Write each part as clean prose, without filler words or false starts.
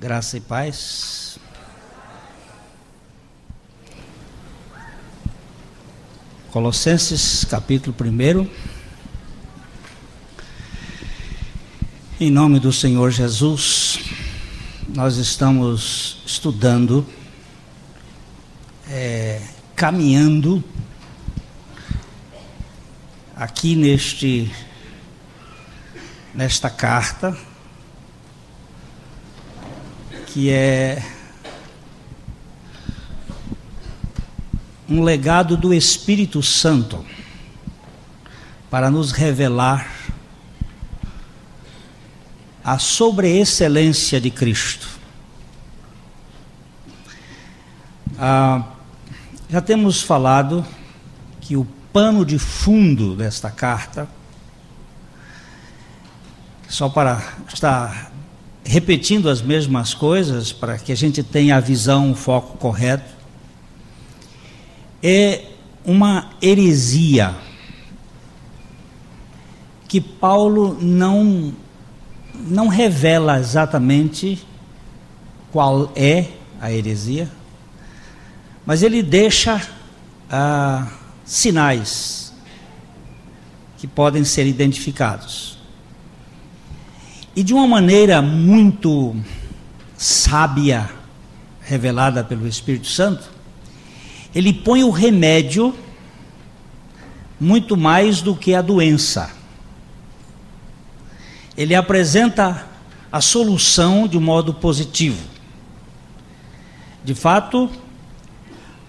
Graça e paz. Colossenses capítulo 1. Em nome do Senhor Jesus, nós estamos estudando, caminhando aqui nesta carta, que é um legado do Espírito Santo para nos revelar a sobreexcelência de Cristo. Já temos falado que o pano de fundo desta carta, só para estar repetindo as mesmas coisas, para que a gente tenha a visão, o foco correto, é uma heresia que Paulo não revela exatamente qual é a heresia, mas ele deixa sinais que podem ser identificados. E de uma maneira muito sábia, revelada pelo Espírito Santo, ele põe o remédio muito mais do que a doença. Ele apresenta a solução de um modo positivo. De fato,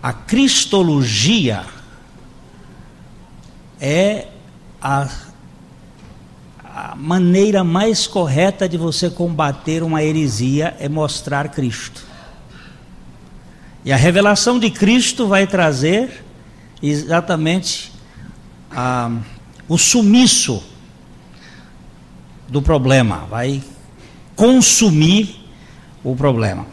a cristologia é a maneira mais correta de você combater uma heresia, é mostrar Cristo. E a revelação de Cristo vai trazer exatamente o sumiço do problema, vai consumir o problema.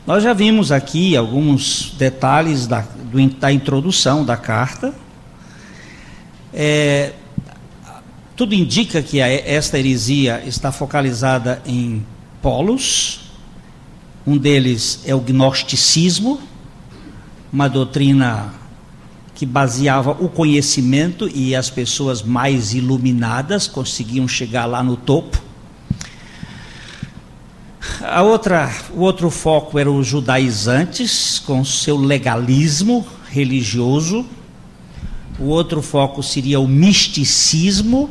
Nós já vimos aqui alguns detalhes da introdução da carta. Tudo indica que esta heresia está focalizada em polos. Um deles é o gnosticismo, uma doutrina que baseava o conhecimento e as pessoas mais iluminadas conseguiam chegar lá no topo. O outro foco era os judaizantes, com seu legalismo religioso. O outro foco seria o misticismo,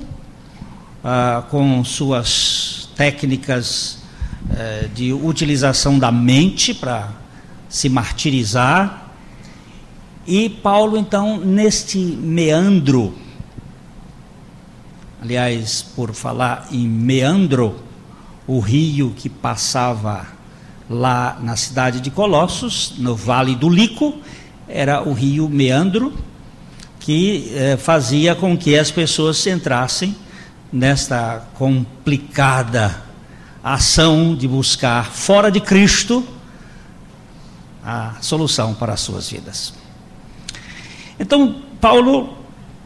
com suas técnicas de utilização da mente para se martirizar. E Paulo, então, neste meandro, aliás, por falar em meandro, o rio que passava lá na cidade de Colossos, no Vale do Lico, era o rio Meandro, que fazia com que as pessoas entrassem nesta complicada ação de buscar fora de Cristo a solução para as suas vidas. Então Paulo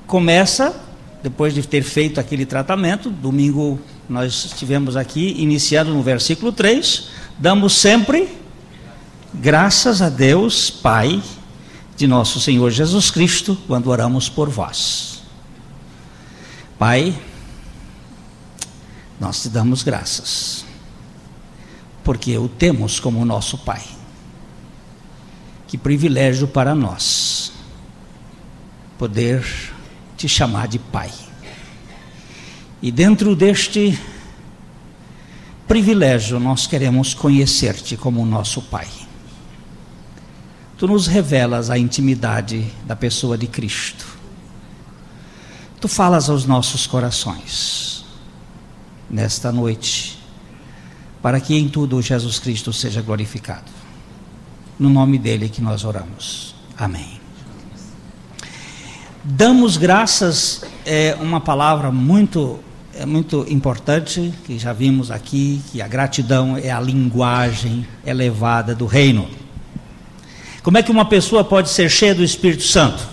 começa, depois de ter feito aquele tratamento, domingo nós estivemos aqui iniciando no versículo 3, damos sempre graças a Deus Pai de nosso Senhor Jesus Cristo, quando oramos por vós. Pai, nós te damos graças, porque o temos como nosso Pai. Que privilégio para nós poder te chamar de Pai. E dentro deste privilégio nós queremos conhecer-te como nosso Pai. Tu nos revelas a intimidade da pessoa de Cristo. Tu falas aos nossos corações nesta noite, para que em tudo Jesus Cristo seja glorificado. No nome dele que nós oramos. Amém. Damos graças é uma palavra muito importante, que já vimos aqui, que a gratidão é a linguagem elevada do reino. Como é que uma pessoa pode ser cheia do Espírito Santo?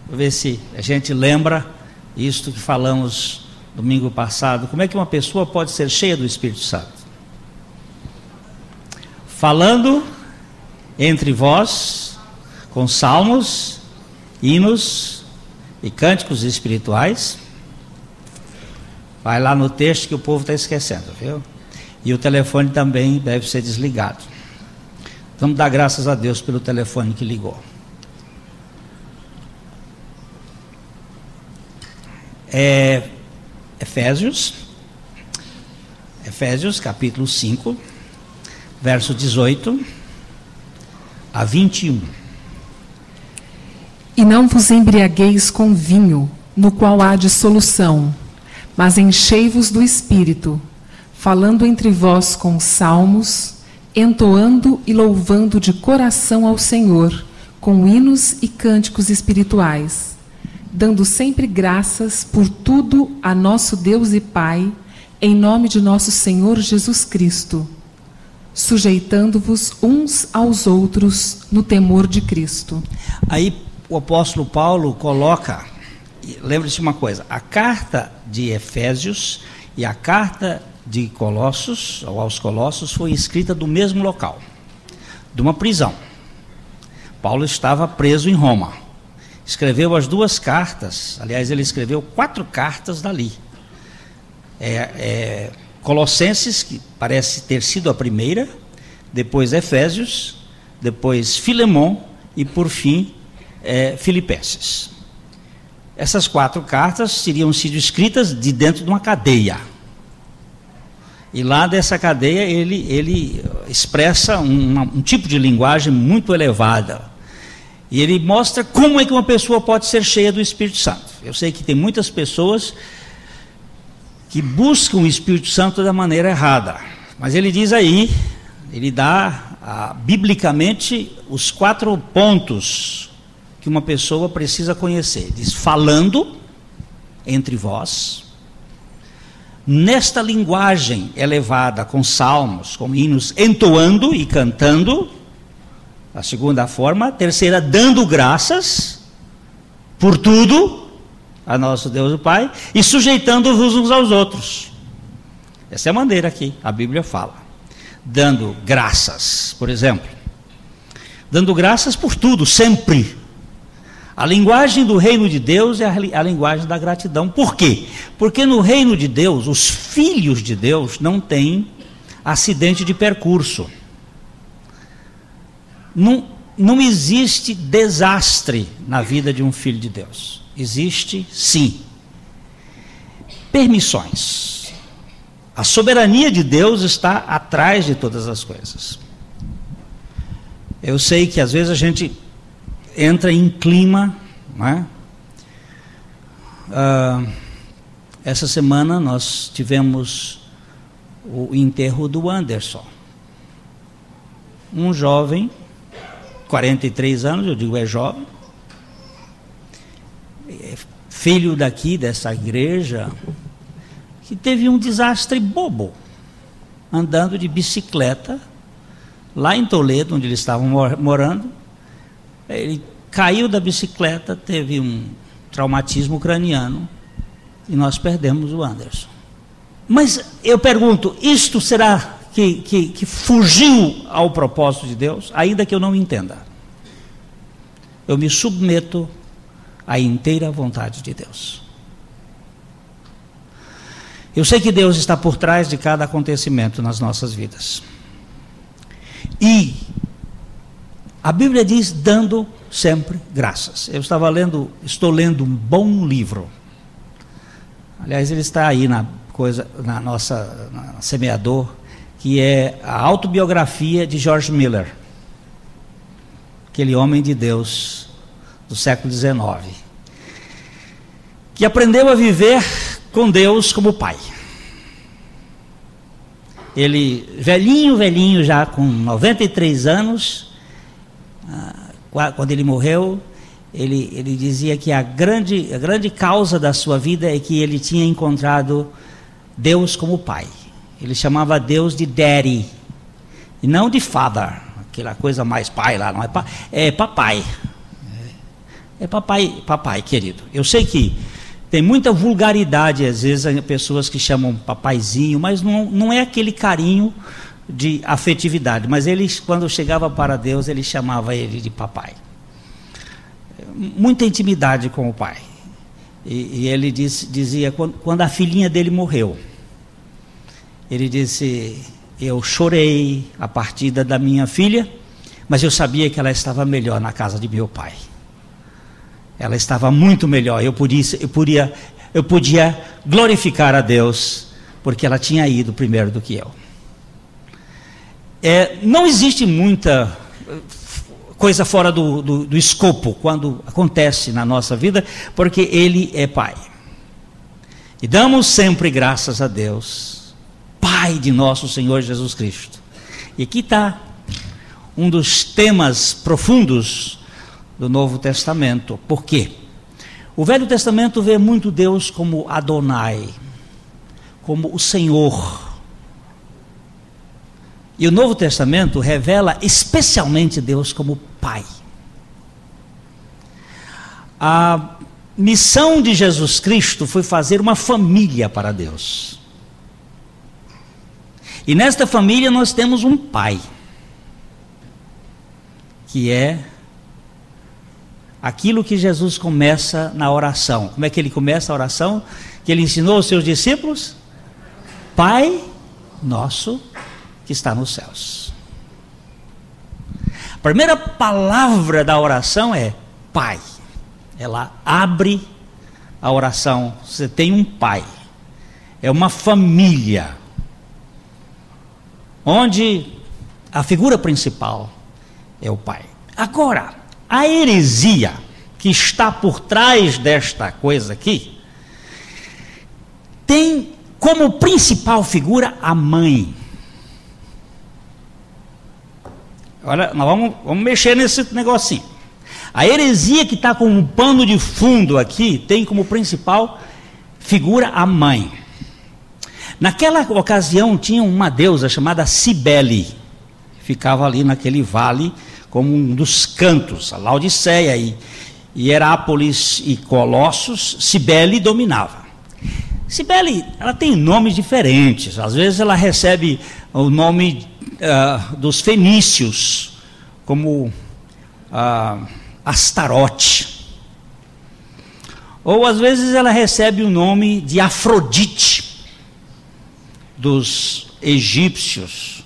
Vou ver se a gente lembra isto que falamos domingo passado. Como é que uma pessoa pode ser cheia do Espírito Santo? falando entre vós com salmos, hinos e cânticos espirituais. Vai lá no texto que o povo está esquecendo, viu? E o telefone também deve ser desligado. Vamos dar graças a Deus pelo telefone que ligou. Efésios capítulo 5, verso 18 a 21. E não vos embriagueis com vinho, no qual há dissolução, mas enchei-vos do Espírito, falando entre vós com salmos, entoando e louvando de coração ao Senhor, com hinos e cânticos espirituais, dando sempre graças por tudo a nosso Deus e Pai, em nome de nosso Senhor Jesus Cristo, sujeitando-vos uns aos outros no temor de Cristo. Aí o apóstolo Paulo coloca, lembre-se de uma coisa, a carta de Efésios e a carta de Colossos, ou aos Colossos, foi escrita do mesmo local, de uma prisão. Paulo estava preso em Roma, escreveu as duas cartas, aliás ele escreveu 4 cartas dali. Colossenses, que parece ter sido a primeira, depois Efésios, depois Filemon e por fim Filipenses. Essas 4 cartas teriam sido escritas de dentro de uma cadeia. E lá dessa cadeia ele expressa um tipo de linguagem muito elevada. E ele mostra como é que uma pessoa pode ser cheia do Espírito Santo. Eu sei que tem muitas pessoas que buscam o Espírito Santo da maneira errada. Mas ele diz aí, ele dá biblicamente os 4 pontos que uma pessoa precisa conhecer. Diz, falando entre vós, nesta linguagem elevada, com salmos, com hinos, entoando e cantando, a segunda forma. Terceira, dando graças por tudo a nosso Deus e Pai, e sujeitando-vos uns aos outros. Essa é a maneira que a Bíblia fala. Dando graças, por exemplo. Dando graças por tudo, sempre. A linguagem do reino de Deus é a linguagem da gratidão. Por quê? Porque no reino de Deus, os filhos de Deus não têm acidente de percurso. Não existe desastre na vida de um filho de Deus. Existe, sim, permissões. A soberania de Deus está atrás de todas as coisas. Eu sei que às vezes a gente entra em clima, não é? Essa semana nós tivemos o enterro do Anderson, um jovem, 43 anos, eu digo é jovem, filho daqui dessa igreja, que teve um desastre bobo, andando de bicicleta, lá em Toledo, onde eles estavam morando. Ele caiu da bicicleta, teve um traumatismo craniano, e nós perdemos o Anderson. Mas eu pergunto, isto será que fugiu ao propósito de Deus? Ainda que eu não entenda, eu me submeto à inteira vontade de Deus. Eu sei que Deus está por trás de cada acontecimento nas nossas vidas. E a Bíblia diz, dando sempre graças. Eu estou lendo um bom livro. Aliás, ele está aí na nossa semeador, que é a autobiografia de George Miller, aquele homem de Deus do século XIX, que aprendeu a viver com Deus como pai. Ele, velhinho já, com 93 anos, quando ele morreu, ele dizia que a grande causa da sua vida é que ele tinha encontrado Deus como pai. Ele chamava Deus de Daddy, e não de Father, aquela coisa mais pai lá, não é pai, é papai. É papai querido. Eu sei que tem muita vulgaridade, às vezes, pessoas que chamam papaizinho, mas não é aquele carinho de afetividade, mas ele, quando chegava para Deus, ele chamava ele de papai. Muita intimidade com o pai. E ele dizia, quando a filhinha dele morreu, ele disse: eu chorei a partida da minha filha, mas eu sabia que ela estava melhor na casa de meu pai. Ela estava muito melhor. Eu podia glorificar a Deus, porque ela tinha ido primeiro do que eu. Não existe muita coisa fora do escopo quando acontece na nossa vida, porque Ele é Pai. E damos sempre graças a Deus, Pai de nosso Senhor Jesus Cristo. E aqui está um dos temas profundos do Novo Testamento. Por quê? O Velho Testamento vê muito Deus como Adonai, como o Senhor. E o Novo Testamento revela especialmente Deus como Pai. A missão de Jesus Cristo foi fazer uma família para Deus. E nesta família nós temos um Pai, que é aquilo que Jesus começa na oração. Como é que ele começa a oração? Que ele ensinou aos seus discípulos? Pai nosso que está nos céus. A primeira palavra da oração é Pai. Ela abre a oração. Você tem um Pai. É uma família, onde a figura principal é o Pai. Agora, a heresia que está por trás desta coisa aqui tem como principal figura a mãe. Olha, nós vamos mexer nesse negocinho. A heresia que está com um pano de fundo aqui tem como principal figura a mãe. Naquela ocasião tinha uma deusa chamada Cibele, ficava ali naquele vale como um dos cantos, a Laodiceia e Herápolis e Colossos. Cibele dominava. Cibele, ela tem nomes diferentes. Às vezes ela recebe o nome dos fenícios, como Astarote. Ou às vezes ela recebe o nome de Afrodite, dos egípcios.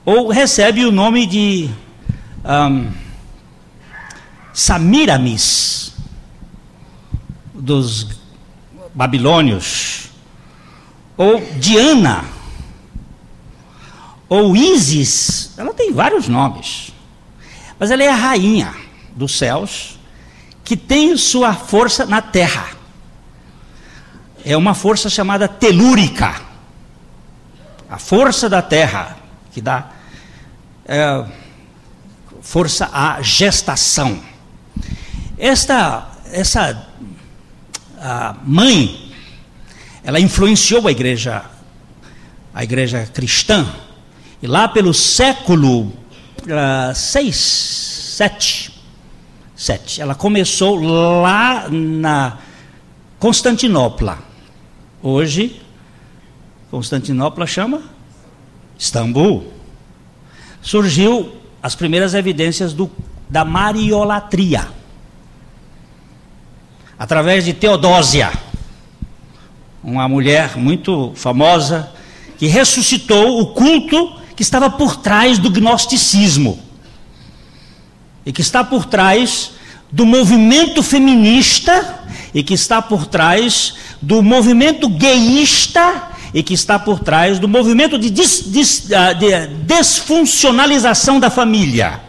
Ou recebe o nome de Samiramis, dos babilônios. Ou Diana, ou Ísis. Ela tem vários nomes, mas ela é a rainha dos céus, que tem sua força na terra. É uma força chamada telúrica, a força da terra, que dá força à gestação. Essa mãe, ela influenciou a igreja cristã, e lá pelo século 7, ela começou lá na Constantinopla. Hoje, Constantinopla chama Istambul. Surgiu as primeiras evidências da mariolatria, através de Teodósia, uma mulher muito famosa, que ressuscitou o culto que estava por trás do gnosticismo, e que está por trás do movimento feminista, e que está por trás do movimento gayista, e que está por trás do movimento de desfuncionalização da família.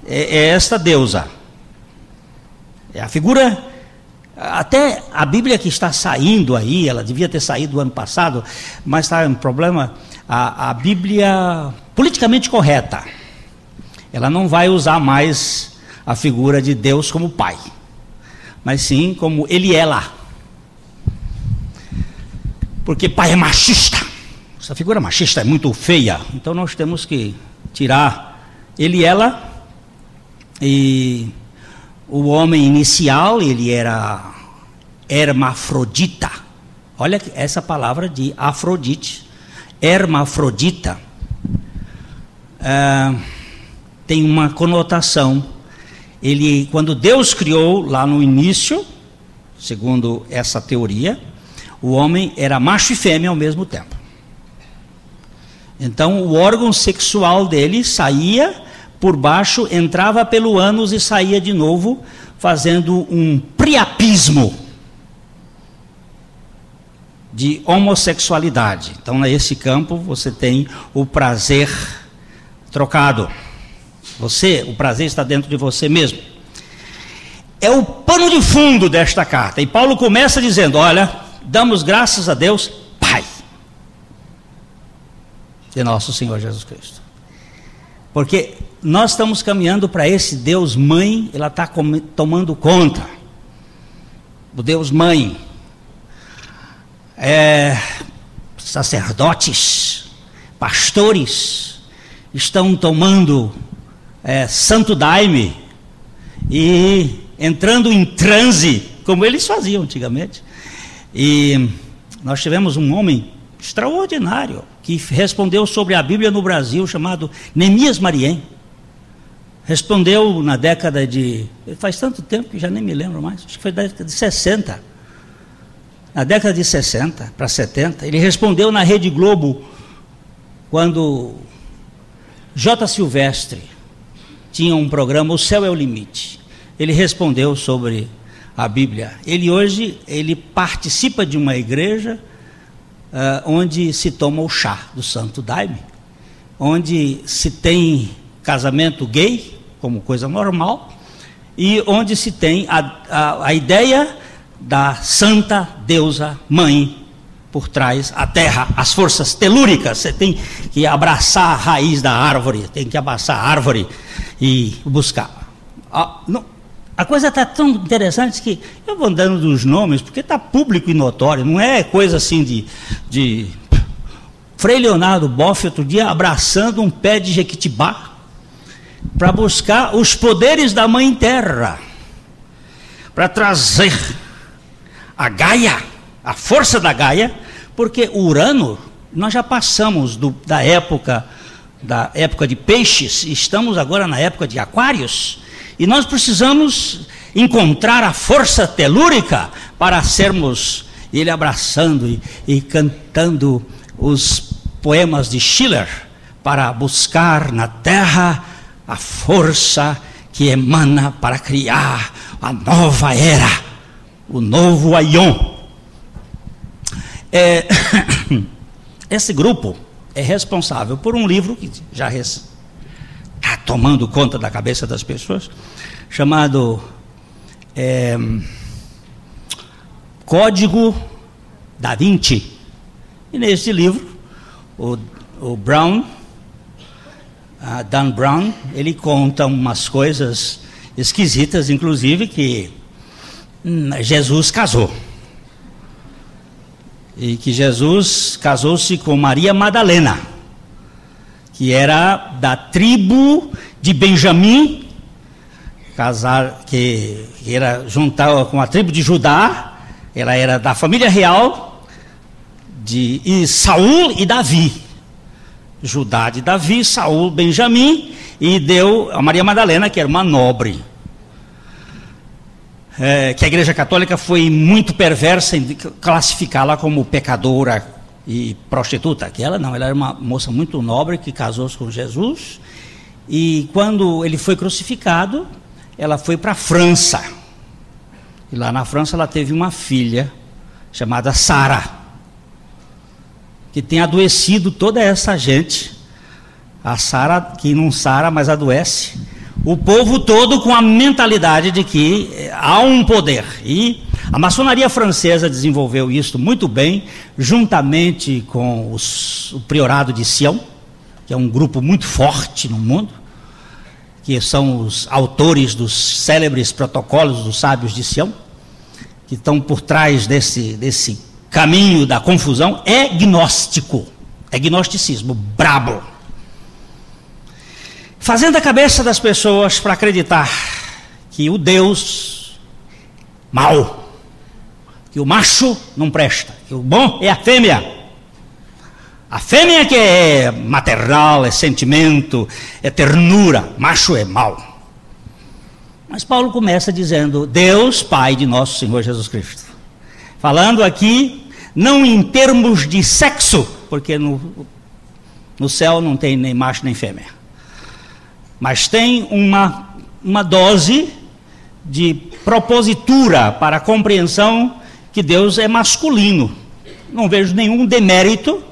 É esta deusa. É a figura. Até a Bíblia que está saindo aí, ela devia ter saído ano passado, mas está um problema. A Bíblia politicamente correta, ela não vai usar mais a figura de Deus como Pai, mas sim como Ele é lá. Porque Pai é machista. Essa figura machista é muito feia. Então nós temos que tirar Ele, ela. E o homem inicial, ele era hermafrodita. Olha essa palavra de Afrodite. Hermafrodita. tem uma conotação. Quando Deus criou lá no início, segundo essa teoria, o homem era macho e fêmea ao mesmo tempo. Então o órgão sexual dele saía por baixo, entrava pelo ânus e saía de novo, fazendo um priapismo de homossexualidade. Então nesse campo você tem o prazer trocado. O prazer está dentro de você mesmo. É o pano de fundo desta carta. E Paulo começa dizendo: olha, damos graças a Deus, Pai de nosso Senhor Jesus Cristo. Porque nós estamos caminhando para esse Deus Mãe, Ele está tomando conta. O Deus Mãe. Sacerdotes, pastores, estão tomando santo daime e entrando em transe, como eles faziam antigamente. E nós tivemos um homem extraordinário que respondeu sobre a Bíblia no Brasil, chamado Neemias Mariem. Respondeu na década de... faz tanto tempo que já nem me lembro mais, acho que foi da década de 60. Na década de 60 para 70, ele respondeu na Rede Globo, quando J. Silvestre tinha um programa, O Céu é o Limite. Ele respondeu sobre a Bíblia. Hoje participa de uma igreja onde se toma o chá do santo daime, onde se tem casamento gay como coisa normal, e onde se tem a ideia da santa deusa mãe por trás, a terra, as forças telúricas. Você tem que abraçar a raiz da árvore, tem que abraçar a árvore e buscar. A coisa está tão interessante que eu vou dando dos nomes, porque está público e notório, não é coisa assim de... Frei Leonardo Boff, outro dia, abraçando um pé de jequitibá, para buscar os poderes da Mãe Terra, para trazer a Gaia, a força da Gaia, porque o Urano, nós já passamos da época de peixes, estamos agora na época de aquários, e nós precisamos encontrar a força telúrica para sermos, ele abraçando e cantando os poemas de Schiller, para buscar na terra a força que emana para criar a nova era, o novo Aion. Esse grupo é responsável por um livro que já está tomando conta da cabeça das pessoas, chamado Código da Vinci. E neste livro, o Brown, Dan Brown, ele conta umas coisas esquisitas, inclusive que Jesus casou. E que Jesus casou-se com Maria Madalena, que era da tribo de Benjamim, que era juntar com a tribo de Judá. Ela era da família real de Saul e Davi. Judá de Davi, Saul, Benjamim, e deu a Maria Madalena, que era uma nobre. Que a Igreja Católica foi muito perversa em classificá-la como pecadora e prostituta. Que ela não, ela era uma moça muito nobre que casou-se com Jesus, e quando ele foi crucificado, ela foi para a França, e lá na França ela teve uma filha chamada Sara, que tem adoecido toda essa gente. A Sara, que não sara, mas adoece o povo todo, com a mentalidade de que há um poder. E a maçonaria francesa desenvolveu isso muito bem, juntamente com o priorado de Sião, que é um grupo muito forte no mundo, que são os autores dos célebres protocolos dos sábios de Sião, que estão por trás desse caminho da confusão. É gnóstico, é gnosticismo brabo, fazendo a cabeça das pessoas para acreditar que o Deus mau, que o macho não presta, que o bom é a fêmea, A fêmea que é maternal, é sentimento, é ternura, macho é mau. Mas Paulo começa dizendo, Deus, Pai de nosso Senhor Jesus Cristo. Falando aqui, não em termos de sexo, porque no céu não tem nem macho nem fêmea. Mas tem uma dose de propositura para a compreensão que Deus é masculino. Não vejo nenhum demérito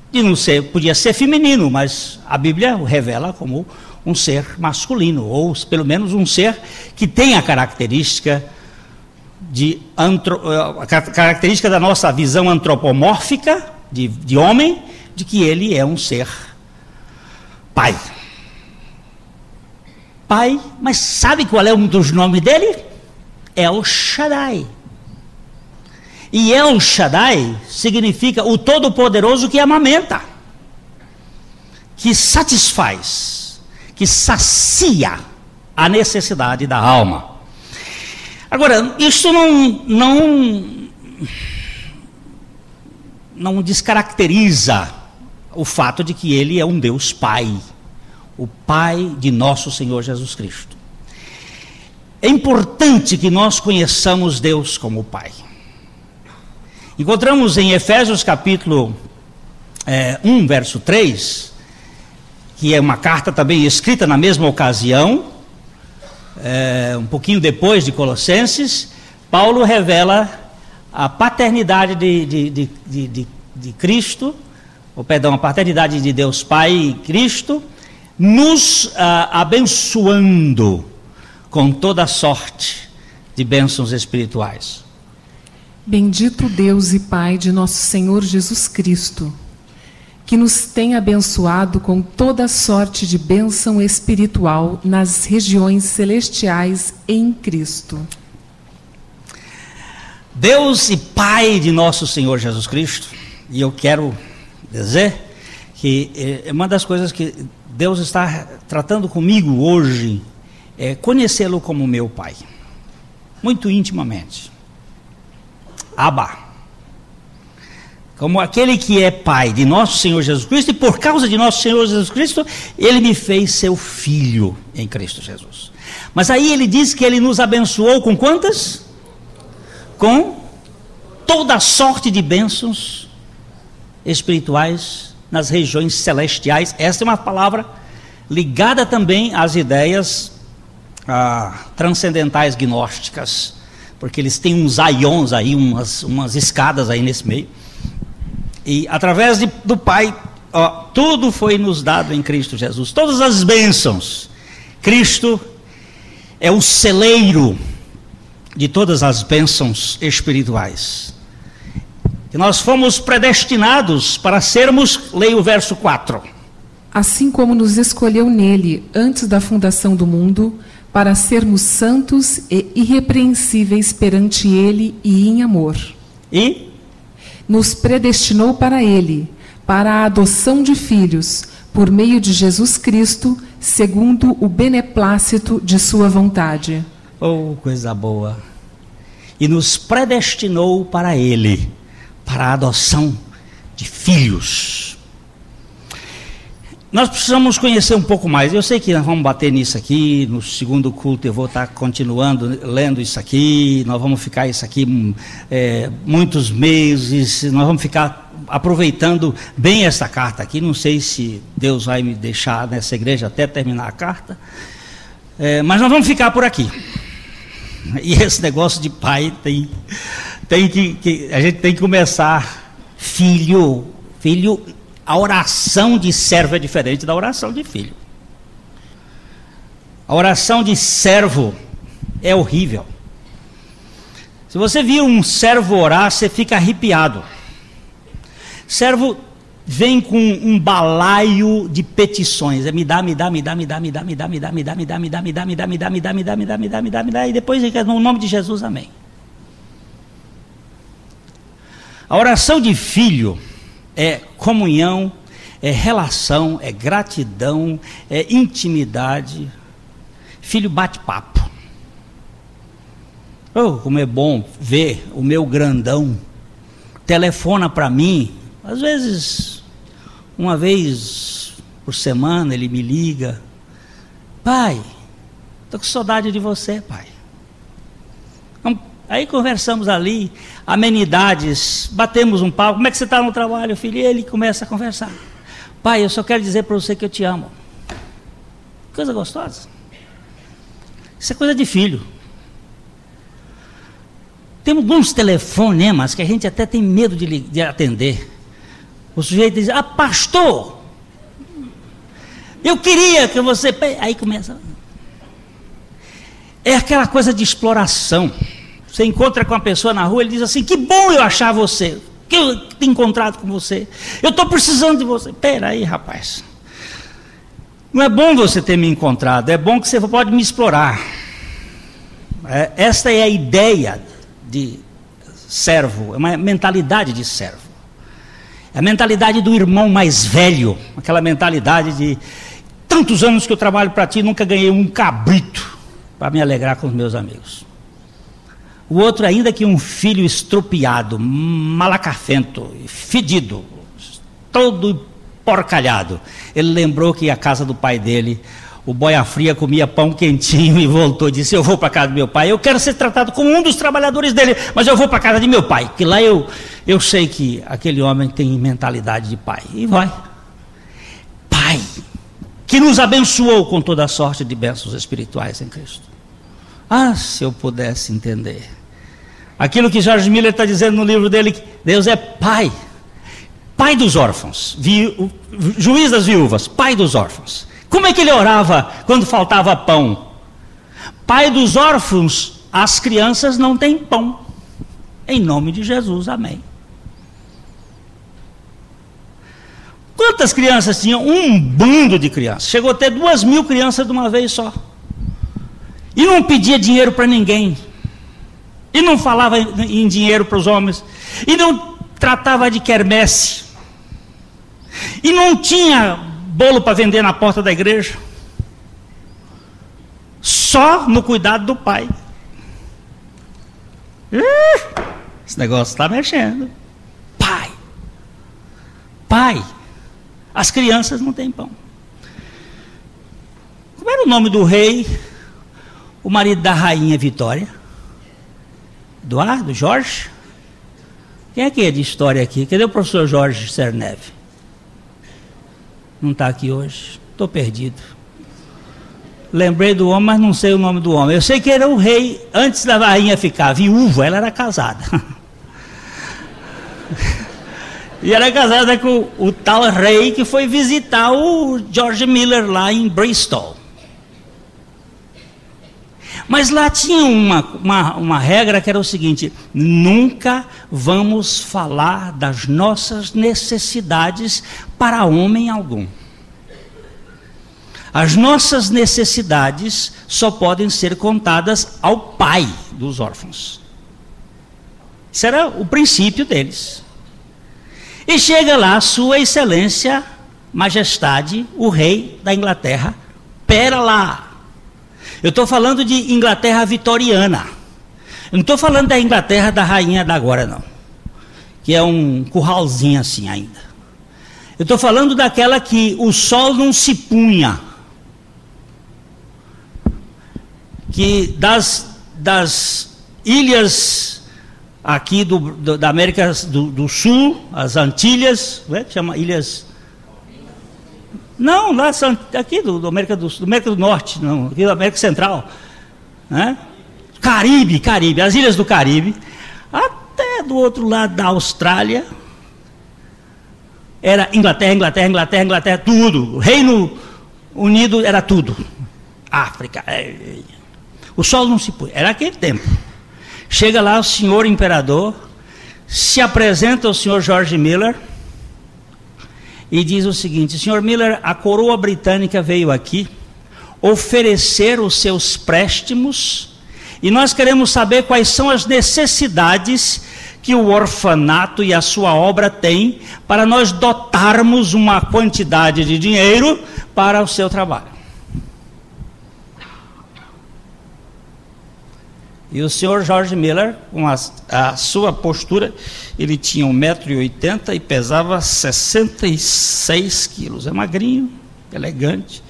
de não ser, podia ser feminino, mas a Bíblia o revela como um ser masculino, ou pelo menos um ser que tem a característica característica da nossa visão antropomórfica de homem, de que ele é um ser pai. Pai, mas sabe qual é um dos nomes dele? El Shaddai. E El Shaddai significa o Todo-Poderoso que amamenta, que satisfaz, que sacia a necessidade da alma. Agora, isso não descaracteriza o fato de que ele é um Deus Pai, o Pai de nosso Senhor Jesus Cristo. É importante que nós conheçamos Deus como Pai. Encontramos em Efésios capítulo 1, verso 3, que é uma carta também escrita na mesma ocasião, um pouquinho depois de Colossenses. Paulo revela a paternidade de Cristo, a paternidade de Deus Pai e Cristo, nos abençoando com toda sorte de bênçãos espirituais. Bendito Deus e Pai de nosso Senhor Jesus Cristo, que nos tem abençoado com toda sorte de bênção espiritual nas regiões celestiais em Cristo. Deus e Pai de nosso Senhor Jesus Cristo, e eu quero dizer que uma das coisas que Deus está tratando comigo hoje é conhecê-lo como meu Pai, muito intimamente. Abba, como aquele que é Pai de nosso Senhor Jesus Cristo, e por causa de nosso Senhor Jesus Cristo, Ele me fez seu filho em Cristo Jesus. Mas aí Ele diz que Ele nos abençoou com quantas? Com toda sorte de bênçãos espirituais nas regiões celestiais. Esta é uma palavra ligada também às ideias transcendentais gnósticas, porque eles têm uns aions aí, umas escadas aí nesse meio. E através do Pai, tudo foi nos dado em Cristo Jesus. Todas as bênçãos. Cristo é o celeiro de todas as bênçãos espirituais. Que nós fomos predestinados para sermos, leia o verso 4. Assim como nos escolheu nele antes da fundação do mundo, para sermos santos e irrepreensíveis perante ele e em amor. E nos predestinou para ele, para a adoção de filhos, por meio de Jesus Cristo, segundo o beneplácito de sua vontade. Oh, coisa boa! E nos predestinou para ele, para a adoção de filhos. Nós precisamos conhecer um pouco mais. Eu sei que nós vamos bater nisso aqui. No segundo culto eu vou estar continuando lendo isso aqui. Nós vamos ficar isso aqui muitos meses. Nós vamos ficar aproveitando bem essa carta aqui. Não sei se Deus vai me deixar nessa igreja até terminar a carta. Mas nós vamos ficar por aqui. E esse negócio de pai a gente tem que começar. Filho. A oração de servo é diferente da oração de filho. A oração de servo é horrível. Se você vir um servo orar, você fica arrepiado. Servo vem com um balaio de petições. Me dá, e depois no nome de Jesus, amém. A oração de filho é comunhão, é relação, é gratidão, é intimidade. Filho bate papo. Oh, como é bom ver o meu grandão. Telefona para mim, às vezes Uma vez por semana ele me liga: pai, estou com saudade de você, pai. Aí conversamos ali, amenidades, batemos um papo. Como é que você está no trabalho, filho? E ele começa a conversar: pai, eu só quero dizer para você que eu te amo. Coisa gostosa. Isso é coisa de filho. Tem alguns telefonemas que a gente até tem medo de atender. O sujeito diz: ah, pastor, eu queria que você... Aí começa... É aquela coisa de exploração. Você encontra com uma pessoa na rua, ele diz assim: que bom eu achar você, que eu tenho encontrado com você, eu estou precisando de você. Espera aí, rapaz, não é bom você ter me encontrado, é bom que você pode me explorar. Esta é a ideia de servo, é uma mentalidade de servo, é a mentalidade do irmão mais velho, aquela mentalidade de tantos anos que eu trabalho para ti, nunca ganhei um cabrito para me alegrar com os meus amigos. O outro, ainda que um filho estropiado, malacafento, fedido, todo porcalhado, ele lembrou que a casa do pai dele, o boia fria comia pão quentinho e voltou e disse: eu vou para a casa do meu pai, eu quero ser tratado como um dos trabalhadores dele, mas eu vou para a casa de meu pai, que lá eu sei que aquele homem tem mentalidade de pai. E vai. Pai, que nos abençoou com toda a sorte de bênçãos espirituais em Cristo. Ah, se eu pudesse entender aquilo que George Miller está dizendo no livro dele, que Deus é pai, pai dos órfãos, juiz das viúvas, pai dos órfãos. Como é que ele orava quando faltava pão? Pai dos órfãos, as crianças não têm pão, em nome de Jesus, amém. Quantas crianças tinham? Um bando de crianças, chegou a ter 2.000 crianças de uma vez só. E não pedia dinheiro para ninguém, e não falava em dinheiro para os homens, e não tratava de quermesse, e não tinha bolo para vender na porta da igreja, só no cuidado do pai. Esse negócio está mexendo. Pai, as crianças não têm pão. Como era o nome do rei, o marido da rainha Vitória? Eduardo? Jorge? Quem é que é de história aqui? Cadê o professor Jorge Cerneve? Não está aqui hoje, estou perdido. Lembrei do homem, mas não sei o nome do homem. Eu sei que era o rei, antes da rainha ficar viúva, ela era casada. E era casada com o tal rei que foi visitar o George Miller lá em Bristol. Mas lá tinha uma regra que era o seguinte: nunca vamos falar das nossas necessidades para homem algum. As nossas necessidades só podem ser contadas ao pai dos órfãos. Isso era o princípio deles. E chega lá Sua Excelência, Majestade, o rei da Inglaterra. Pera lá. Eu estou falando de Inglaterra vitoriana. Eu não estou falando da Inglaterra da rainha da agora, não. Que é um curralzinho assim ainda. Eu estou falando daquela que o sol não se punha. Que das ilhas aqui da América do Sul, as Antilhas, chama ilhas... Não, lá aqui do América do Sul, do América do Norte, não, aqui da América Central, né? Caribe, as ilhas do Caribe, até do outro lado da Austrália, era Inglaterra, tudo, o Reino Unido era tudo, África, o sol não se põe, era aquele tempo. Chega lá o senhor imperador, se apresenta ao senhor George Miller, e diz o seguinte: senhor Miller, a coroa britânica veio aqui oferecer os seus préstimos e nós queremos saber quais são as necessidades que o orfanato e a sua obra têm para nós dotarmos uma quantidade de dinheiro para o seu trabalho. E o senhor George Miller, com a sua postura, ele tinha 1,80 m e pesava 66 quilos. É magrinho, elegante.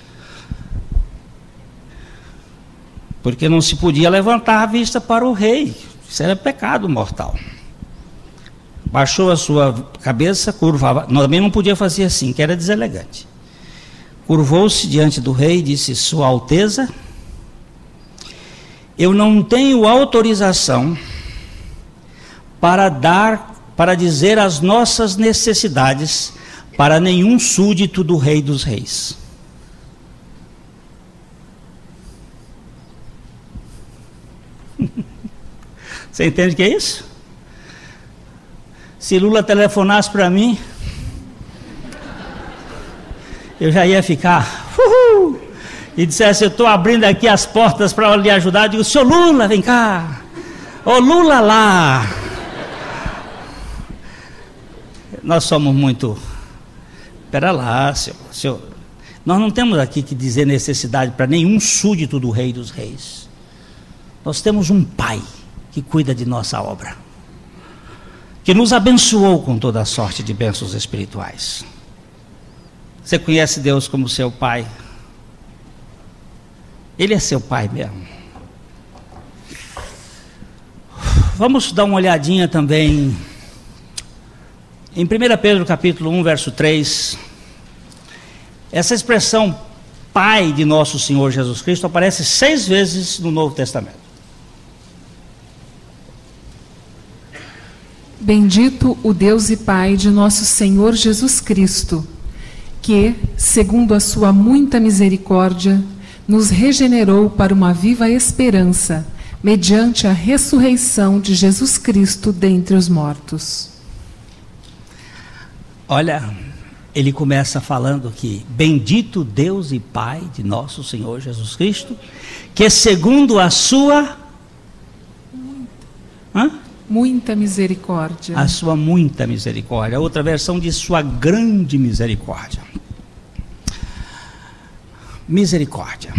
Porque não se podia levantar a vista para o rei. Isso era pecado mortal. Baixou a sua cabeça, curvava. Também não podia fazer assim, que era deselegante. Curvou-se diante do rei e disse: Sua Alteza, eu não tenho autorização para dizer as nossas necessidades para nenhum súdito do Rei dos Reis. Você entende o que é isso? Se Lula telefonasse para mim, eu já ia ficar e dissesse: eu estou abrindo aqui as portas para lhe ajudar. Eu digo: seu Lula, vem cá. Ô Lula lá. Nós somos muito... Espera lá, senhor. Nós não temos aqui que dizer necessidade para nenhum súdito do Rei dos Reis. Nós temos um Pai que cuida de nossa obra, que nos abençoou com toda a sorte de bênçãos espirituais. Você conhece Deus como seu Pai? Ele é seu Pai mesmo. Vamos dar uma olhadinha também em 1 Pedro capítulo 1, verso 3. Essa expressão Pai de nosso Senhor Jesus Cristo aparece 6 vezes no Novo Testamento. Bendito o Deus e Pai de nosso Senhor Jesus Cristo, que, segundo a sua muita misericórdia, nos regenerou para uma viva esperança, mediante a ressurreição de Jesus Cristo dentre os mortos. Olha, ele começa falando que bendito Deus e Pai de nosso Senhor Jesus Cristo, que segundo a sua... Muita misericórdia. A sua muita misericórdia. Outra versão diz sua grande misericórdia. Misericórdia.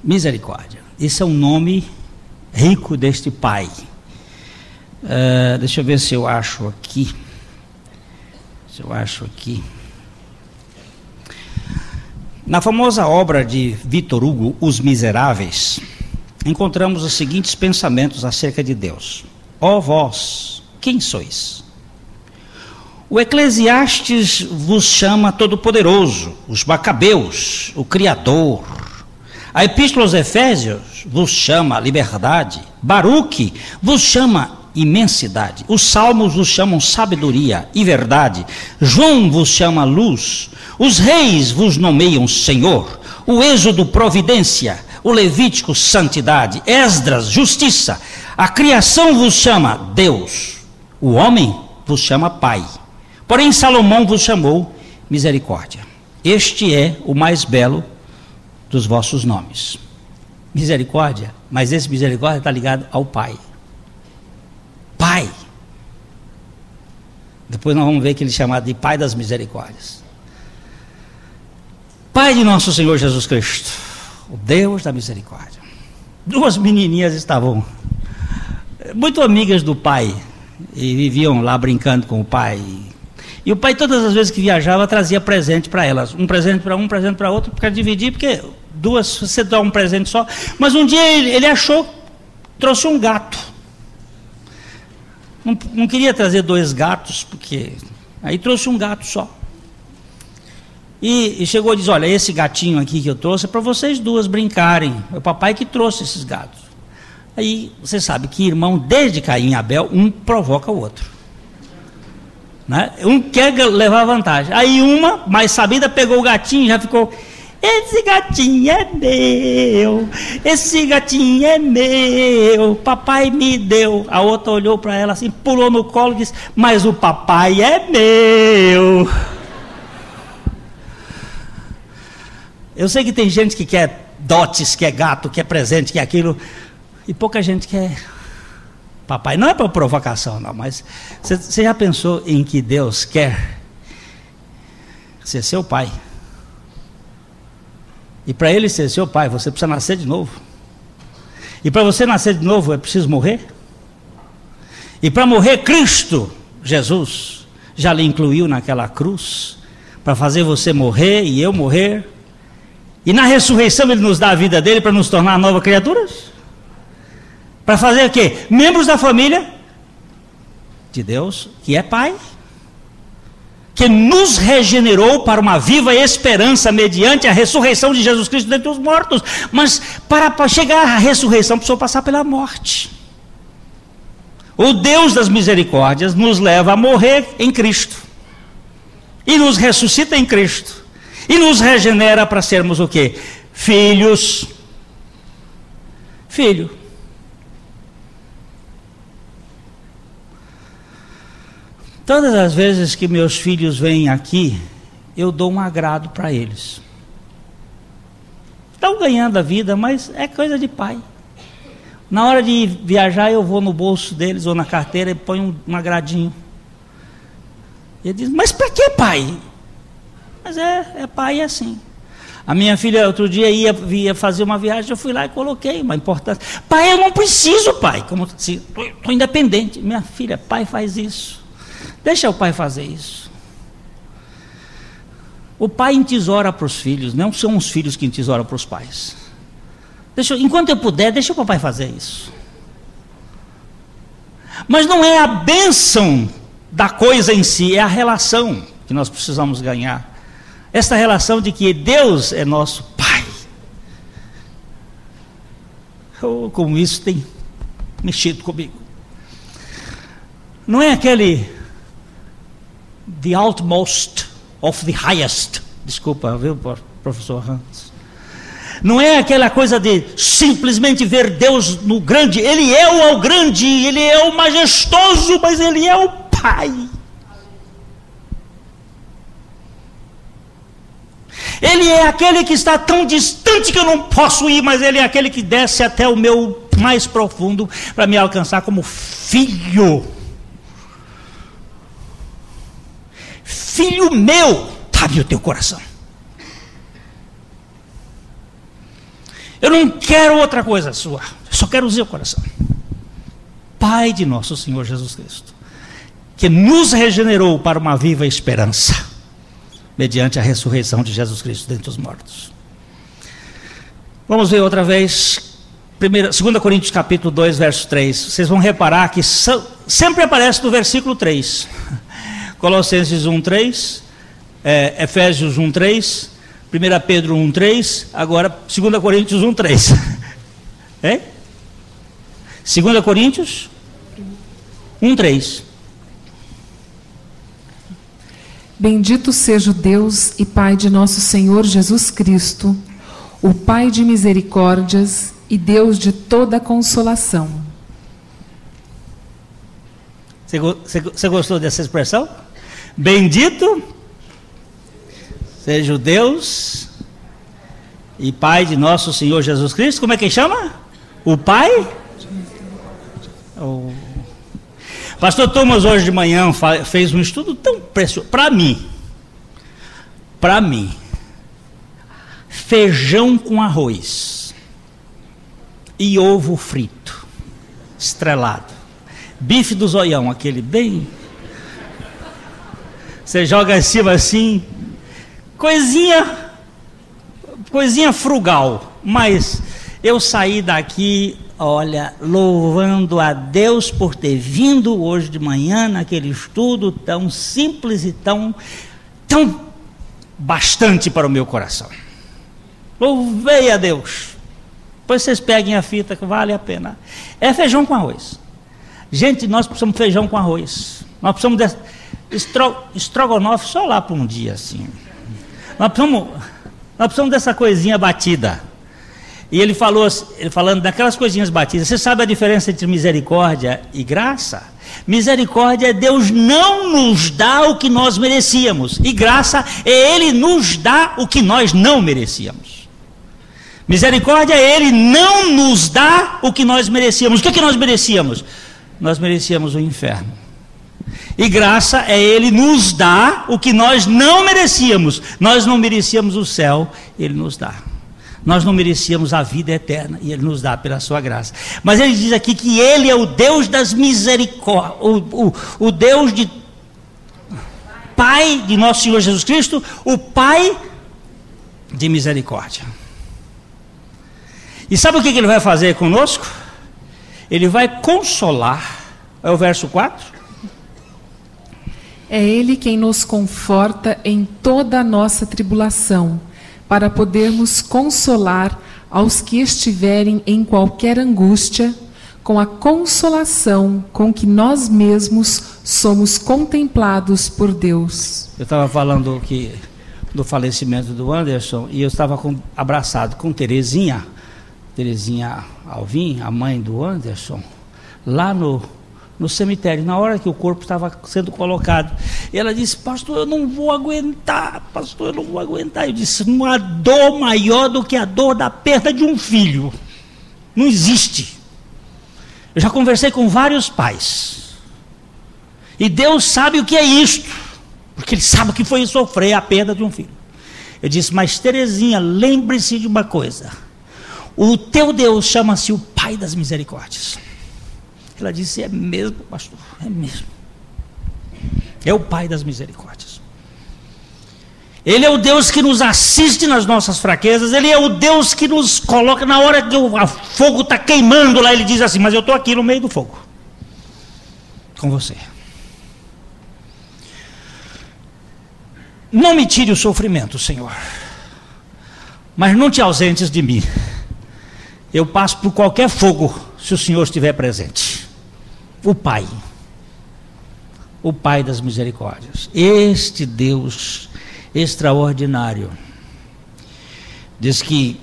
Misericórdia. Esse é um nome rico deste Pai. Deixa eu ver se eu acho aqui. Na famosa obra de Victor Hugo, Os Miseráveis, encontramos os seguintes pensamentos acerca de Deus. Ó vós, quem sois? O Eclesiastes vos chama Todo-Poderoso, os Macabeus, o Criador. A Epístola aos Efésios vos chama Liberdade. Baruque vos chama Imensidade. Os Salmos vos chamam Sabedoria e Verdade. João vos chama Luz. Os reis vos nomeiam Senhor. O Êxodo, Providência. O Levítico, Santidade. Esdras, Justiça. A criação vos chama Deus. O homem vos chama Pai. Porém Salomão vos chamou Misericórdia. Este é o mais belo dos vossos nomes. Misericórdia, mas esse misericórdia está ligado ao Pai. Pai. Depois nós vamos ver que ele é chamado de Pai das Misericórdias. Pai de nosso Senhor Jesus Cristo, o Deus da misericórdia. 2 menininhas estavam muito amigas do pai e viviam lá brincando com o pai. E o pai, todas as vezes que viajava, trazia presente para elas. Um presente para um presente para outro, para dividir, porque duas, você dá um presente só. Mas um dia ele achou, trouxe um gato. Não queria trazer 2 gatos, porque aí trouxe um gato só. E chegou e disse: olha, esse gatinho aqui que eu trouxe é para vocês duas brincarem. É o papai que trouxe esses gatos. Aí você sabe que irmão, desde Caim e Abel, um provoca o outro, né? Um quer levar vantagem. Aí uma, mais sabida, pegou o gatinho e já ficou: esse gatinho é meu, esse gatinho é meu, papai me deu. A outra olhou para ela assim, pulou no colo e disse: mas o papai é meu. Eu sei que tem gente que quer dotes, quer gato, quer presente, quer aquilo, e pouca gente quer papai. Não é para provocação não, mas você já pensou em que Deus quer ser seu pai? E para ele ser seu pai, você precisa nascer de novo. E para você nascer de novo é preciso morrer? E para morrer, Cristo Jesus já lhe incluiu naquela cruz, para fazer você morrer e eu morrer. E na ressurreição Ele nos dá a vida dele para nos tornar novas criaturas? Para fazer o quê? Membros da família de Deus, que é Pai, que nos regenerou para uma viva esperança mediante a ressurreição de Jesus Cristo dentre os mortos. Mas para chegar à ressurreição precisou passar pela morte. O Deus das misericórdias nos leva a morrer em Cristo e nos ressuscita em Cristo e nos regenera para sermos o quê? Filhos. Filho. Todas as vezes que meus filhos vêm aqui, eu dou um agrado para eles. Estão ganhando a vida, mas é coisa de pai. Na hora de viajar, eu vou no bolso deles ou na carteira e ponho um agradinho. E ele diz, mas para que, pai? Mas é pai assim. A minha filha outro dia ia fazer uma viagem, eu fui lá e coloquei uma importância. Pai, eu não preciso, pai. Como assim, estou independente. Minha filha, pai faz isso. Deixa o pai fazer isso. O pai entesoura para os filhos, não são os filhos que entesouram para os pais. Enquanto eu puder, deixa o papai fazer isso. Mas não é a bênção da coisa em si, é a relação que nós precisamos ganhar. Esta relação de que Deus é nosso Pai. Oh, como isso tem mexido comigo. Não é aquele the utmost of the highest. Desculpa, viu, professor Hans? Não é aquela coisa de simplesmente ver Deus no grande. Ele é o grande, Ele é o majestoso, mas Ele é o Pai. Ele é aquele que está tão distante que eu não posso ir, mas Ele é aquele que desce até o meu mais profundo para me alcançar como filho. Filho meu, sabe o teu coração. Eu não quero outra coisa sua, eu só quero o seu coração. Pai de nosso Senhor Jesus Cristo, que nos regenerou para uma viva esperança, mediante a ressurreição de Jesus Cristo dentre os mortos. Vamos ver outra vez, 2 Coríntios capítulo 2, verso 3. Vocês vão reparar que sempre aparece no versículo 3. Colossenses 1, 3, Efésios 1, 3, 1 Pedro 1, 3, agora 2 Coríntios 1, 3. 2 Coríntios 1, 3. Bendito seja o Deus e Pai de nosso Senhor Jesus Cristo, o Pai de misericórdias e Deus de toda consolação. Você gostou dessa expressão? Bendito seja o Deus e Pai de nosso Senhor Jesus Cristo. Como é que chama? O Pai? Pastor Thomas hoje de manhã fez um estudo tão precioso. Para mim, feijão com arroz e ovo frito, estrelado, bife do zoião, aquele bem... Você joga em cima assim, coisinha frugal, mas eu saí daqui, olha, louvando a Deus por ter vindo hoje de manhã naquele estudo tão simples e tão bastante para o meu coração. Louvei a Deus. Depois vocês peguem a fita que vale a pena. É feijão com arroz. Gente, nós precisamos de feijão com arroz. Nós precisamos de estrogonofe só lá por um dia assim. Nós precisamos dessa coisinha batida. E ele falando daquelas coisinhas batidas. Você sabe a diferença entre misericórdia e graça? Misericórdia é Deus não nos dá o que nós merecíamos, e graça é Ele nos dá o que nós não merecíamos. Misericórdia é Ele não nos dá o que nós merecíamos. O que é que nós merecíamos? Nós merecíamos o inferno. E graça é Ele nos dá o que nós não merecíamos. Nós não merecíamos o céu, Ele nos dá. Nós não merecíamos a vida eterna e Ele nos dá pela sua graça. Mas Ele diz aqui que Ele é o Deus das misericórdias, o Deus de Pai de nosso Senhor Jesus Cristo, o Pai de misericórdia. E sabe o que Ele vai fazer conosco? Ele vai consolar. É o verso 4. É Ele quem nos conforta em toda a nossa tribulação, para podermos consolar aos que estiverem em qualquer angústia, com a consolação com que nós mesmos somos contemplados por Deus. Eu estava falando do falecimento do Anderson, e eu estava abraçado com Terezinha Alvim, a mãe do Anderson, lá no cemitério, na hora que o corpo estava sendo colocado. E ela disse: pastor, eu não vou aguentar, pastor, eu não vou aguentar. Eu disse: não há dor maior do que a dor da perda de um filho. Não existe. Eu já conversei com vários pais, e Deus sabe o que é isto, porque Ele sabe o que foi sofrer a perda de um filho. Eu disse: mas Terezinha, lembre-se de uma coisa, o teu Deus chama-se o Pai das misericórdias. Ela disse: é mesmo, pastor, é mesmo. É o Pai das misericórdias. Ele é o Deus que nos assiste nas nossas fraquezas. Ele é o Deus que nos coloca na hora que o fogo está queimando lá. Ele diz assim: mas eu estou aqui no meio do fogo com você. Não me tire o sofrimento, Senhor, mas não te ausentes de mim. Eu passo por qualquer fogo se o Senhor estiver presente. O Pai das misericórdias, este Deus extraordinário. Diz que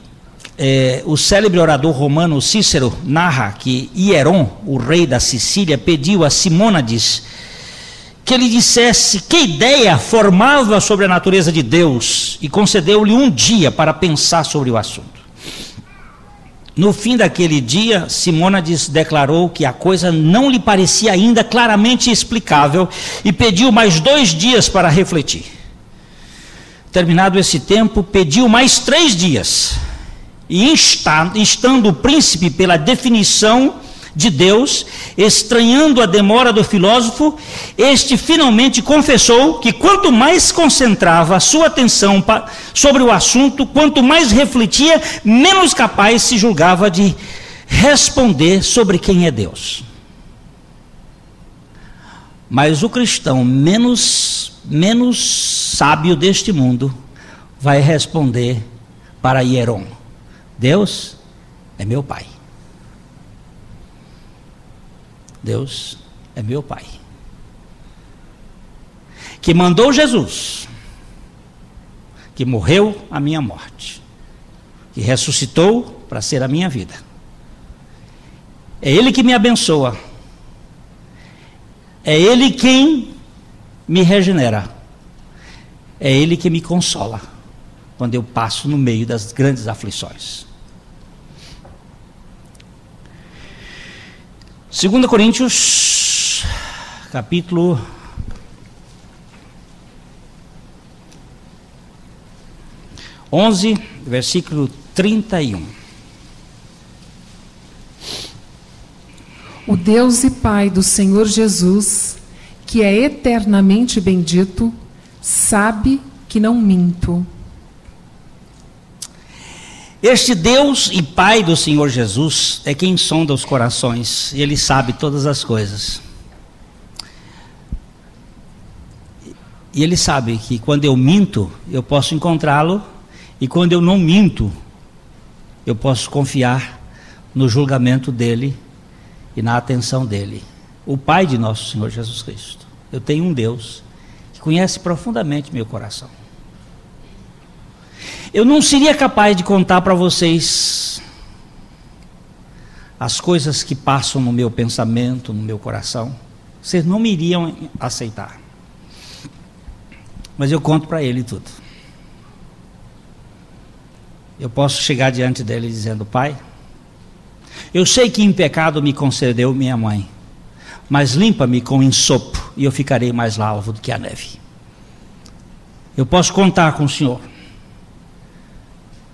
o célebre orador romano Cícero narra que Hieron, o rei da Sicília, pediu a Simônades que ele dissesse que ideia formava sobre a natureza de Deus, e concedeu-lhe um dia para pensar sobre o assunto. No fim daquele dia, Simônades declarou que a coisa não lhe parecia ainda claramente explicável e pediu mais 2 dias para refletir. Terminado esse tempo, pediu mais 3 dias. E instando o príncipe pela definição de Deus, estranhando a demora do filósofo, este finalmente confessou que quanto mais concentrava a sua atenção sobre o assunto, quanto mais refletia, menos capaz se julgava de responder sobre quem é Deus. Mas o cristão menos sábio deste mundo vai responder para Hieron: Deus é meu Pai. Deus é meu Pai, que mandou Jesus, que morreu a minha morte, que ressuscitou para ser a minha vida. É Ele que me abençoa, é Ele quem me regenera, é Ele que me consola quando eu passo no meio das grandes aflições. 2 Coríntios, capítulo 11, versículo 31. O Deus e Pai do Senhor Jesus, que é eternamente bendito, sabe que não minto. Este Deus e Pai do Senhor Jesus é quem sonda os corações, e Ele sabe todas as coisas. E Ele sabe que quando eu minto, eu posso encontrá-lo, e quando eu não minto, eu posso confiar no julgamento dEle e na atenção dEle. O Pai de nosso Senhor Jesus Cristo. Eu tenho um Deus que conhece profundamente meu coração. Eu não seria capaz de contar para vocês as coisas que passam no meu pensamento, no meu coração. Vocês não me iriam aceitar. Mas eu conto para Ele tudo. Eu posso chegar diante dEle dizendo: Pai, eu sei que em pecado me concedeu minha mãe, mas limpa-me com ensopo e eu ficarei mais alvo do que a neve. Eu posso contar com o Senhor.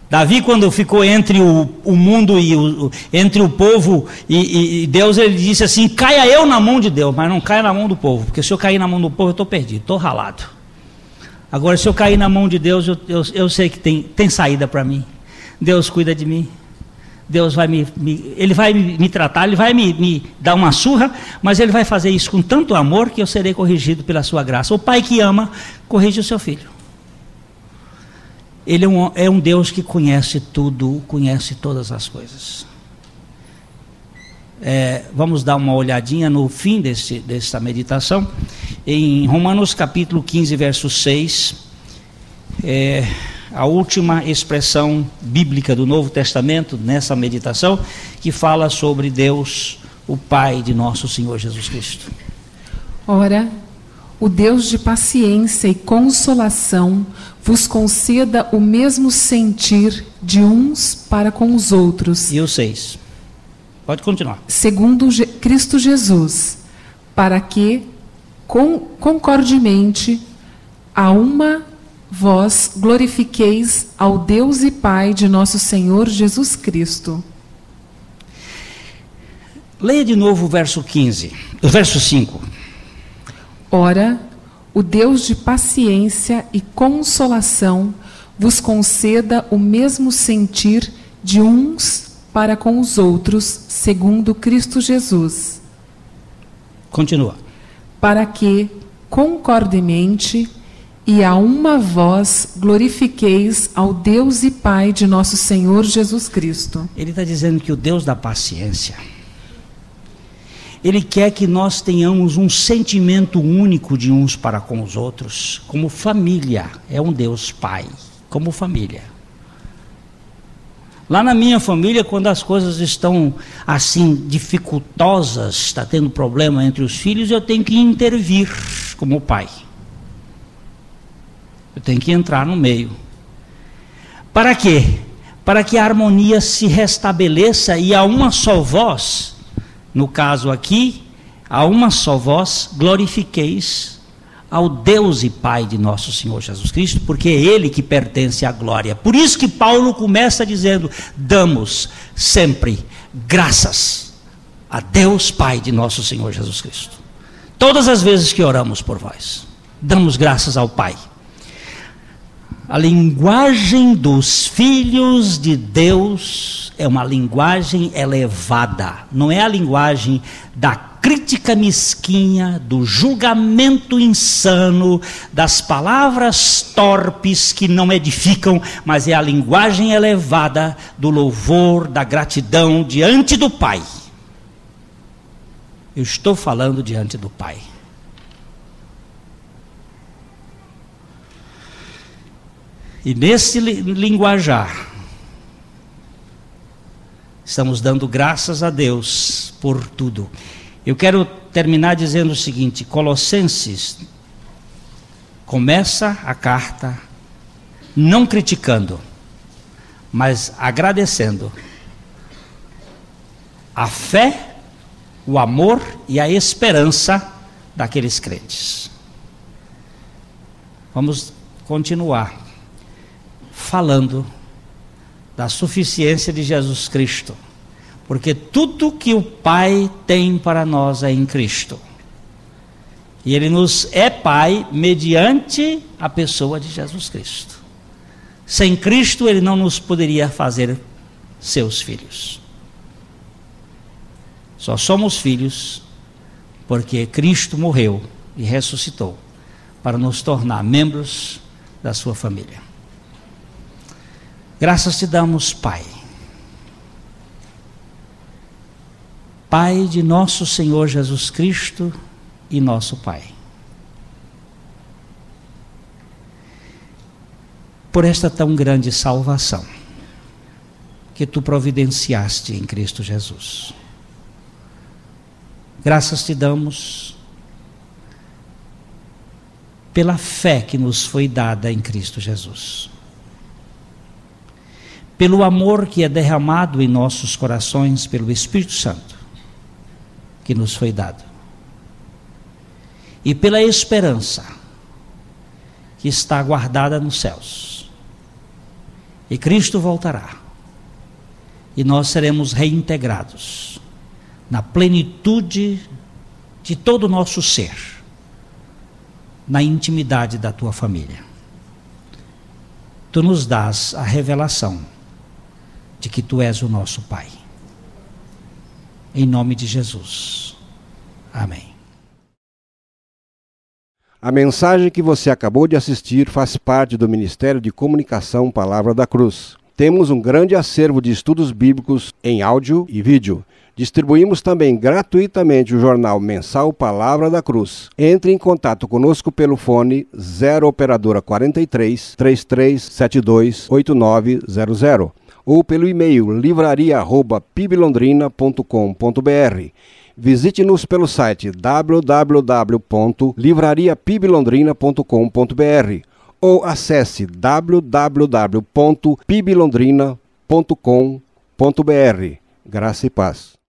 Davi, quando ficou entre o mundo e entre o povo e Deus, ele disse assim: caia eu na mão de Deus, mas não caia na mão do povo, porque se eu cair na mão do povo eu estou perdido, estou ralado. Agora, se eu cair na mão de Deus, eu sei que tem saída para mim. Deus cuida de mim. Deus vai Ele vai me tratar, Ele vai me dar uma surra, mas Ele vai fazer isso com tanto amor que eu serei corrigido pela sua graça. O pai que ama, corrige o seu filho. Ele é um Deus que conhece tudo, conhece todas as coisas. Vamos dar uma olhadinha no fim dessa meditação. Em Romanos capítulo 15, verso 6, a última expressão bíblica do Novo Testamento, nessa meditação, que fala sobre Deus, o Pai de nosso Senhor Jesus Cristo. Ora, o Deus de paciência e consolação vos conceda o mesmo sentir de uns para com os outros. E o 6. Pode continuar. Segundo Cristo Jesus, para que, concordemente, a uma vós glorifiqueis ao Deus e Pai de nosso Senhor Jesus Cristo. Leia de novo o verso 5. Ora, o Deus de paciência e consolação vos conceda o mesmo sentir de uns para com os outros, segundo Cristo Jesus. Continua. Para que, concordemente, e a uma voz glorifiqueis ao Deus e Pai de nosso Senhor Jesus Cristo. Ele está dizendo que o Deus da paciência, Ele quer que nós tenhamos um sentimento único de uns para com os outros, como família. É um Deus Pai, como família. Lá na minha família, quando as coisas estão assim dificultosas, está tendo problema entre os filhos, eu tenho que intervir como pai. Eu tenho que entrar no meio. Para quê? Para que a harmonia se restabeleça e a uma só voz, no caso aqui, a uma só voz, glorifiqueis ao Deus e Pai de nosso Senhor Jesus Cristo, porque é Ele que pertence à glória. Por isso que Paulo começa dizendo: damos sempre graças a Deus Pai de nosso Senhor Jesus Cristo. Todas as vezes que oramos por vós, damos graças ao Pai. A linguagem dos filhos de Deus é uma linguagem elevada, não é a linguagem da crítica mesquinha, do julgamento insano, das palavras torpes que não edificam, mas é a linguagem elevada do louvor, da gratidão diante do Pai. Eu estou falando diante do Pai. E nesse linguajar, estamos dando graças a Deus por tudo. Eu quero terminar dizendo o seguinte: Colossenses começa a carta não criticando, mas agradecendo a fé, o amor e a esperança daqueles crentes. Vamos continuar falando da suficiência de Jesus Cristo, porque tudo que o Pai tem para nós é em Cristo, e Ele nos é Pai mediante a pessoa de Jesus Cristo. Sem Cristo Ele não nos poderia fazer seus filhos. Só somos filhos porque Cristo morreu e ressuscitou para nos tornar membros da sua família. Graças te damos, Pai. Pai de nosso Senhor Jesus Cristo e nosso Pai. Por esta tão grande salvação que tu providenciaste em Cristo Jesus. Graças te damos pela fé que nos foi dada em Cristo Jesus. Pelo amor que é derramado em nossos corações pelo Espírito Santo, que nos foi dado. E pela esperança que está guardada nos céus. E Cristo voltará. E nós seremos reintegrados na plenitude de todo o nosso ser, na intimidade da tua família. Tu nos dás a revelação de que tu és o nosso Pai. Em nome de Jesus. Amém. A mensagem que você acabou de assistir faz parte do Ministério de Comunicação Palavra da Cruz. Temos um grande acervo de estudos bíblicos em áudio e vídeo. Distribuímos também gratuitamente o jornal mensal Palavra da Cruz. Entre em contato conosco pelo fone 0 operadora 43 3372 8900 ou pelo e-mail livraria@piblondrina.com.br. Visite-nos pelo site www.livrariapiblondrina.com.br ou acesse www.piblondrina.com.br. Graça e paz.